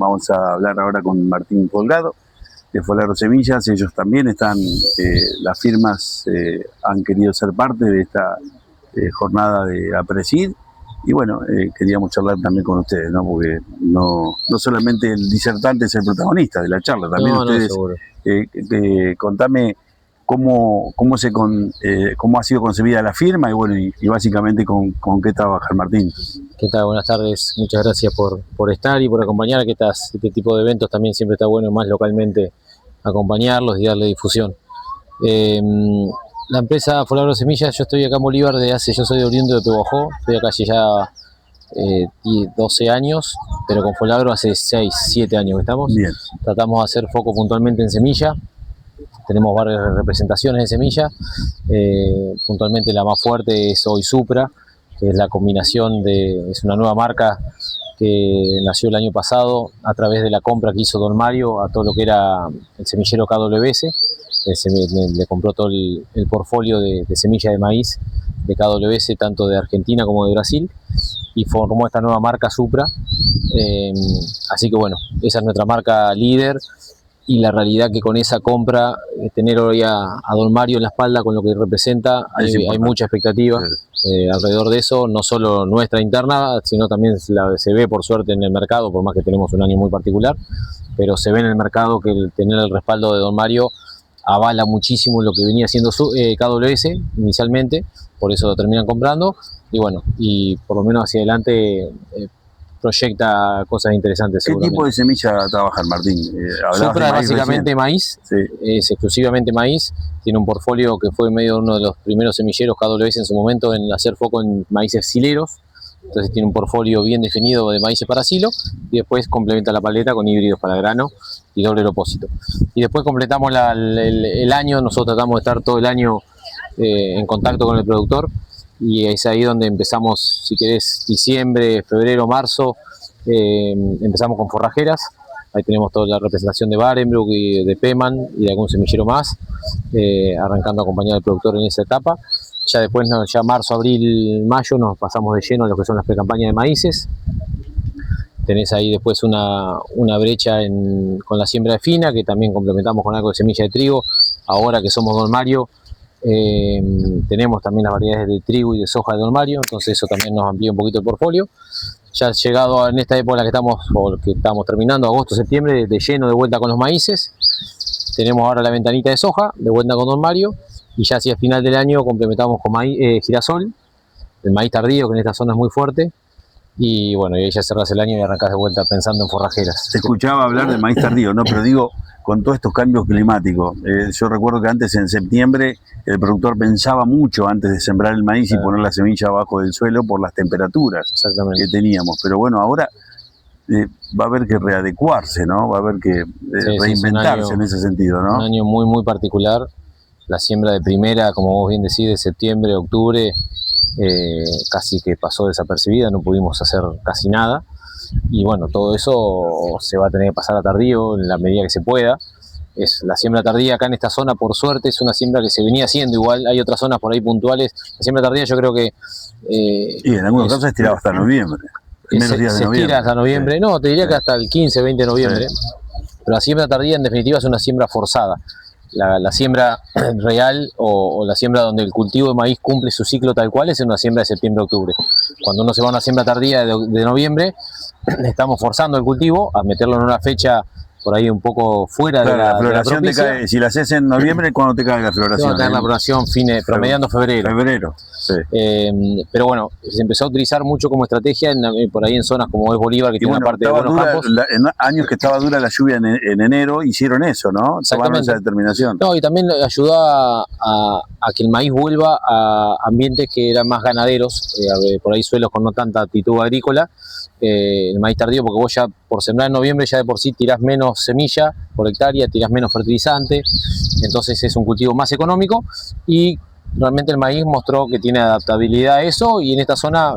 Vamos a hablar ahora con Martín Folgado, de Folgado Semillas. Ellos también están, las firmas han querido ser parte de esta jornada de APRESID. Y bueno, queríamos charlar también con ustedes, ¿no? Porque no solamente el disertante es el protagonista de la charla, también ustedes. Contame cómo ha sido concebida la firma y bueno, y básicamente con qué trabaja Martín. ¿Qué tal? Buenas tardes, muchas gracias por estar y por acompañar, que este tipo de eventos también siempre está bueno más localmente acompañarlos y darle difusión. La empresa Folgado Semillas, yo estoy acá en Bolívar yo soy oriundo de Pehuajó, estoy acá hace ya 12 años, pero con Folgado hace 6, 7 años que estamos. Bien. Tratamos de hacer foco puntualmente en semilla, tenemos varias representaciones de semilla, puntualmente la más fuerte es Hoy Supra, que es la combinación es una nueva marca que nació el año pasado a través de la compra que hizo Don Mario a todo lo que era el semillero KWS. Le compró todo el portfolio de semilla de maíz de KWS, tanto de Argentina como de Brasil, y formó esta nueva marca Supra. Así que bueno, esa es nuestra marca líder, y la realidad que con esa compra, tener hoy a Don Mario en la espalda con lo que representa, hay mucha expectativa alrededor de eso, no solo nuestra interna, sino también se ve por suerte en el mercado, por más que tenemos un año muy particular, pero se ve en el mercado que tener el respaldo de Don Mario avala muchísimo lo que venía haciendo KWS inicialmente, por eso lo terminan comprando, y bueno, y por lo menos hacia adelante proyecta cosas interesantes. ¿Qué tipo de semilla trabaja Martín? Supra es básicamente maíz, sí. Es exclusivamente maíz, tiene un portfolio que fue medio uno de los primeros semilleros KWS en su momento en hacer foco en maíces sileros, entonces tiene un portfolio bien definido de maíces para silo, y después complementa la paleta con híbridos para grano y doble propósito. Y después completamos el año, nosotros tratamos de estar todo el año en contacto con el productor, y es ahí donde empezamos, si querés, diciembre, febrero, marzo, empezamos con forrajeras. Ahí tenemos toda la representación de Barenbroek y de Peman y de algún semillero más, arrancando a acompañar al productor en esa etapa. Ya después, ya marzo, abril, mayo, nos pasamos de lleno a lo que son las precampañas de maíces. Tenés ahí después una brecha con la siembra de fina, que también complementamos con algo de semilla de trigo. Ahora que somos Don Mario, tenemos también las variedades de trigo y de soja de Don Mario, entonces eso también nos amplía un poquito el portfolio. Ya llegado en esta época en la que estamos terminando, agosto, septiembre, de lleno de vuelta con los maíces. Tenemos ahora la ventanita de soja, de vuelta con Don Mario, y ya hacia el final del año complementamos con girasol, el maíz tardío, que en esta zona es muy fuerte. Y bueno, y ahí ya cerrás el año y arrancás de vuelta pensando en forrajeras. Se escuchaba hablar de maíz tardío, ¿no? Pero digo, con todos estos cambios climáticos, yo recuerdo que antes en septiembre el productor pensaba mucho antes de sembrar el maíz y poner la semilla abajo del suelo por las temperaturas que teníamos. Pero bueno, ahora va a haber que readecuarse, ¿no? Va a haber que reinventarse en ese sentido, ¿no? Un año muy, muy particular. La siembra de primera, como vos bien decís, de septiembre, octubre, casi que pasó desapercibida, no pudimos hacer casi nada, y bueno, todo eso se va a tener que pasar a tardío en la medida que se pueda. La siembra tardía acá en esta zona, por suerte, es una siembra que se venía haciendo, igual hay otras zonas por ahí puntuales. La siembra tardía yo creo que y en algunos casos estiraba hasta noviembre, primeros días de noviembre. Se estira hasta noviembre, sí. No, te diría que hasta el 15, 20 de noviembre, sí. Pero la siembra tardía en definitiva es una siembra forzada. La siembra real o la siembra donde el cultivo de maíz cumple su ciclo tal cual es una siembra de septiembre-octubre. Cuando uno se va a una siembra tardía de noviembre, estamos forzando el cultivo a meterlo en una fecha por ahí un poco fuera de la floración. Te cae, si la haces en noviembre, ¿cuándo te cae la floración? Va a caer la floración promediando febrero. Sí. Pero bueno, se empezó a utilizar mucho como estrategia por ahí en zonas como es Bolívar, que tiene una parte de buenos campos. En años que estaba dura la lluvia en enero, hicieron eso, ¿no? Tomaron esa determinación. No, y también ayudó a que el maíz vuelva a ambientes que eran más ganaderos, por ahí suelos con no tanta actitud agrícola. El maíz tardío, porque vos ya por sembrar en noviembre ya de por sí tirás menos semilla por hectárea, tirás menos fertilizante, entonces es un cultivo más económico, y realmente el maíz mostró que tiene adaptabilidad a eso, y en esta zona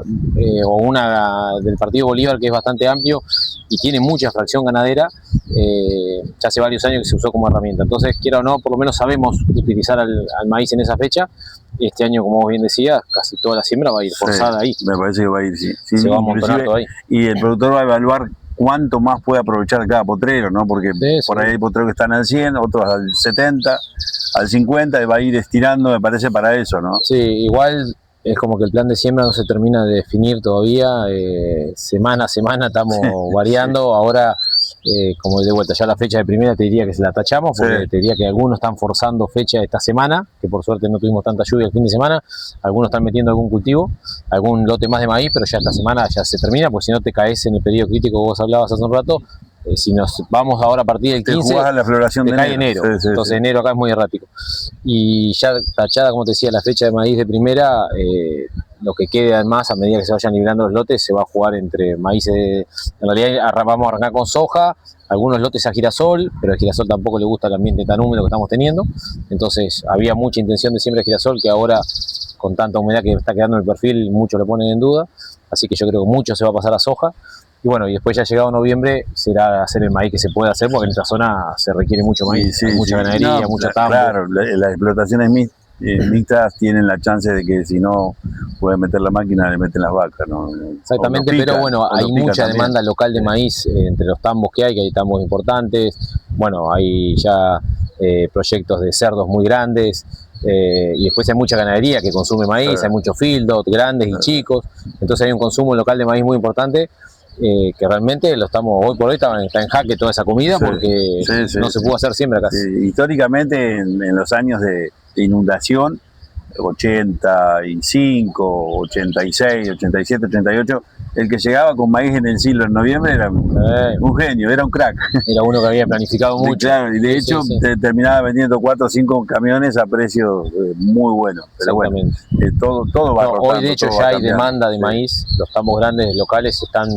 o una del partido Bolívar, que es bastante amplio y tiene mucha fracción ganadera, ya hace varios años que se usó como herramienta. Entonces, quiera o no, por lo menos sabemos utilizar al maíz en esa fecha. Este año, como vos bien decías, casi toda la siembra va a ir forzada ahí. Me parece que va a ir, sí. Se va a amontonar todo ahí. Y el productor va a evaluar cuánto más puede aprovechar cada potrero, ¿no? Porque por ahí hay potreros que están al 100, otros al 70, al 50, y va a ir estirando, me parece, para eso, ¿no? Sí, igual es como que el plan de siembra no se termina de definir todavía, semana a semana estamos variando, ahora como de vuelta, ya la fecha de primera te diría que se la tachamos, porque te diría que algunos están forzando fecha esta semana, que por suerte no tuvimos tanta lluvia el fin de semana, algunos están metiendo algún cultivo, algún lote más de maíz, pero ya esta semana ya se termina, porque si no te caes en el periodo crítico que vos hablabas hace un rato. Si nos vamos ahora a partir del 15, a la floración te cae enero. Entonces enero acá es muy errático. Y ya tachada, como te decía, la fecha de maíz de primera, lo que quede además, a medida que se vayan liberando los lotes, se va a jugar entre maíz. En realidad vamos a arrancar con soja, algunos lotes a girasol, pero el girasol tampoco le gusta el ambiente tan húmedo que estamos teniendo. Entonces había mucha intención de siembra de girasol, que ahora con tanta humedad que está quedando en el perfil, muchos lo ponen en duda. Así que yo creo que mucho se va a pasar a soja. Y bueno, y después ya llegado noviembre será hacer el maíz que se puede hacer, porque en esta zona se requiere mucho maíz, mucha ganadería, mucha tambo. Claro, las explotaciones mixtas tienen la chance de que si no pueden meter la máquina, le meten las vacas, ¿no? Exactamente, pero bueno, hay mucha demanda local de maíz entre los tambos que hay tambos importantes, bueno, hay ya proyectos de cerdos muy grandes, y después hay mucha ganadería que consume maíz, hay muchos fieldos grandes y chicos, entonces hay un consumo local de maíz muy importante. Que realmente lo estamos, hoy por hoy está en jaque toda esa comida, porque no se pudo hacer siembra casi. Históricamente en los años de inundación, 85, 86, 87, 88, el que llegaba con maíz en el silo en noviembre era un genio, era un crack. Era uno que había planificado mucho. Claro, y de hecho terminaba vendiendo 4 o 5 camiones a precios muy buenos. Pero bueno, todo va rotando. Hoy de hecho ya hay demanda de maíz, los campos grandes locales están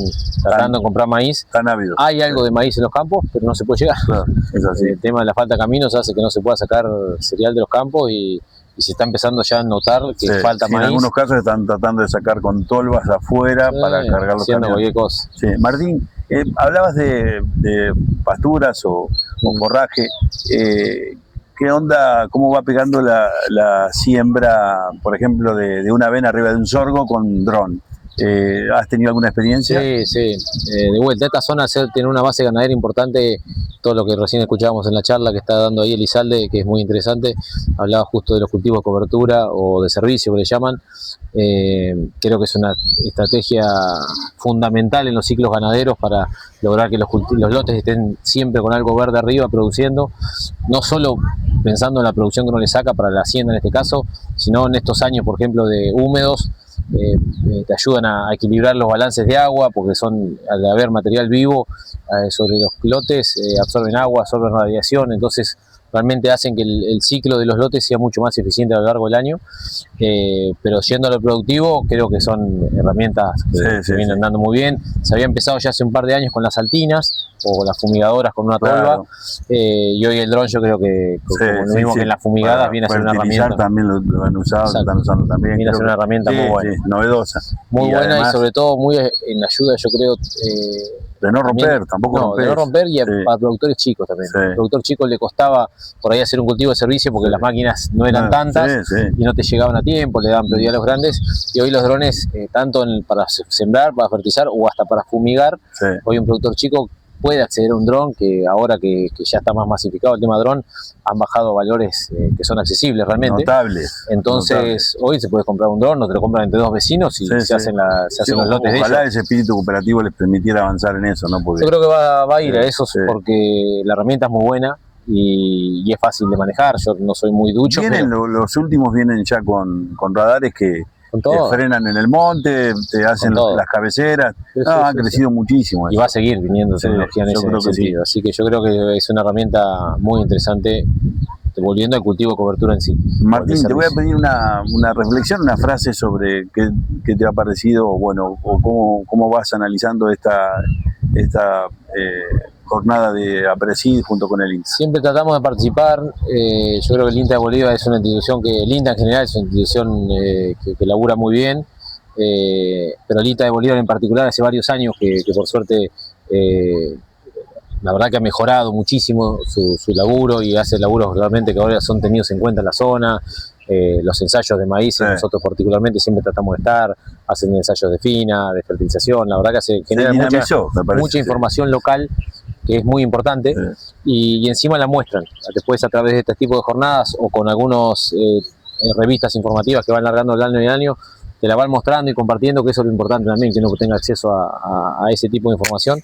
tratando de comprar maíz. Están ávidos. Hay algo de maíz en los campos, pero no se puede llegar. Claro, es así. El tema de la falta de caminos hace que no se pueda sacar cereal de los campos y se está empezando ya a notar que falta maíz. En algunos casos están tratando de sacar con tolvas afuera para cargar los camiones. Martín, hablabas de pasturas o forraje. ¿Qué onda, cómo va pegando la siembra, por ejemplo, de una avena arriba de un sorgo con dron? ¿Has tenido alguna experiencia? Sí. De vuelta, esta zona tiene una base ganadera importante, todo lo que recién escuchábamos en la charla que está dando ahí Elizalde, que es muy interesante, hablaba justo de los cultivos de cobertura o de servicio que le llaman. Creo que es una estrategia fundamental en los ciclos ganaderos para lograr que los lotes estén siempre con algo verde arriba produciendo, no solo pensando en la producción que uno le saca para la hacienda en este caso, sino en estos años, por ejemplo, de húmedos, te ayudan a equilibrar los balances de agua, porque al haber material vivo sobre los lotes, absorben agua, absorben radiación, entonces realmente hacen que el ciclo de los lotes sea mucho más eficiente a lo largo del año, pero yendo a lo productivo, creo que son herramientas que vienen andando muy bien. Se había empezado ya hace un par de años con las saltinas o las fumigadoras con una tolva, y hoy el dron yo creo que como lo mismo que en las fumigadas viene a ser una herramienta. También lo han usado, lo están usando también. Viene a ser una herramienta muy buena. Novedosa. Muy buena, además, y sobre todo muy en ayuda, yo creo, de no romper, tampoco de no romper, y para productores chicos también. Al productor chico le costaba por ahí hacer un cultivo de servicio porque las máquinas no eran tantas y no te llegaban a tiempo, le daban prioridad a los grandes, y hoy los drones, tanto para sembrar, para fertilizar o hasta para fumigar, hoy un productor chico puede acceder a un dron, que ahora que ya está más masificado el tema dron, han bajado valores que son accesibles realmente. Notables. Entonces, hoy se puede comprar un dron, no te lo compran entre dos vecinos y se hacen los lotes de ellos. Ojalá ese espíritu cooperativo les permitiera avanzar en eso, ¿no? Porque, yo creo que va a ir a eso, porque la herramienta es muy buena y es fácil de manejar. Yo no soy muy ducho. Los últimos vienen ya con radares que frenan en el monte, te hacen las cabeceras. Han crecido muchísimo. Y va a seguir viniendo tecnología en ese sentido. Así que yo creo que es una herramienta muy interesante, volviendo al cultivo de cobertura en sí. Martín, te voy a pedir una reflexión, una frase sobre qué te ha parecido, bueno, o cómo vas analizando esta jornada de APRESID junto con el INTA. Siempre tratamos de participar. Yo creo que el INTA de Bolívar es una institución el INTA en general es una institución que labura muy bien, pero el INTA de Bolívar en particular hace varios años que por suerte la verdad que ha mejorado muchísimo su laburo, y hace laburos realmente que ahora son tenidos en cuenta en la zona. los ensayos de maíz, nosotros particularmente siempre tratamos de estar, hacen ensayos de fina, de fertilización, la verdad que se genera mucha información local, que es muy importante, y encima la muestran, después a través de este tipo de jornadas o con algunos revistas informativas que van largando de año en año, te la van mostrando y compartiendo, que eso es lo importante también, que uno tenga acceso a ese tipo de información.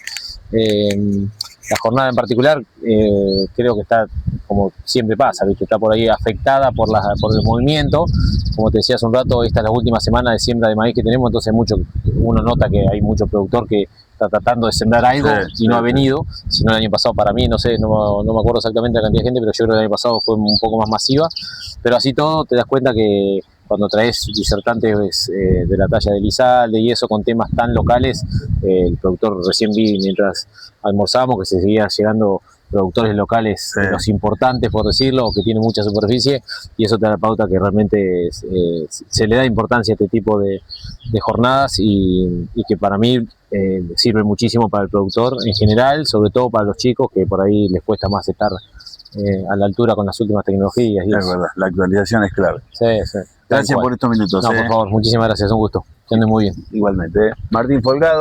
La jornada en particular creo que está, como siempre pasa, ¿viste? Está por ahí afectada por el movimiento. Como te decía hace un rato, esta es la última semana de siembra de maíz que tenemos, entonces uno nota que hay mucho productor que está tratando de sembrar algo y no ha venido, sino el año pasado para mí, no sé, no me acuerdo exactamente la cantidad de gente, pero yo creo que el año pasado fue un poco más masiva, pero así todo te das cuenta que cuando traes disertantes de la talla de Lizalde y eso con temas tan locales, el productor, recién vi mientras almorzamos que se seguían llegando productores locales, los importantes por decirlo, que tienen mucha superficie, y eso te da la pauta que realmente se le da importancia a este tipo de jornadas y que para mí sirve muchísimo para el productor en general, sobre todo para los chicos que por ahí les cuesta más estar a la altura con las últimas tecnologías. Es verdad, la actualización es clave. Sí, sí. Gracias por estos minutos. No, por favor, muchísimas gracias, un gusto. Que anden muy bien. Igualmente. Martín Folgado.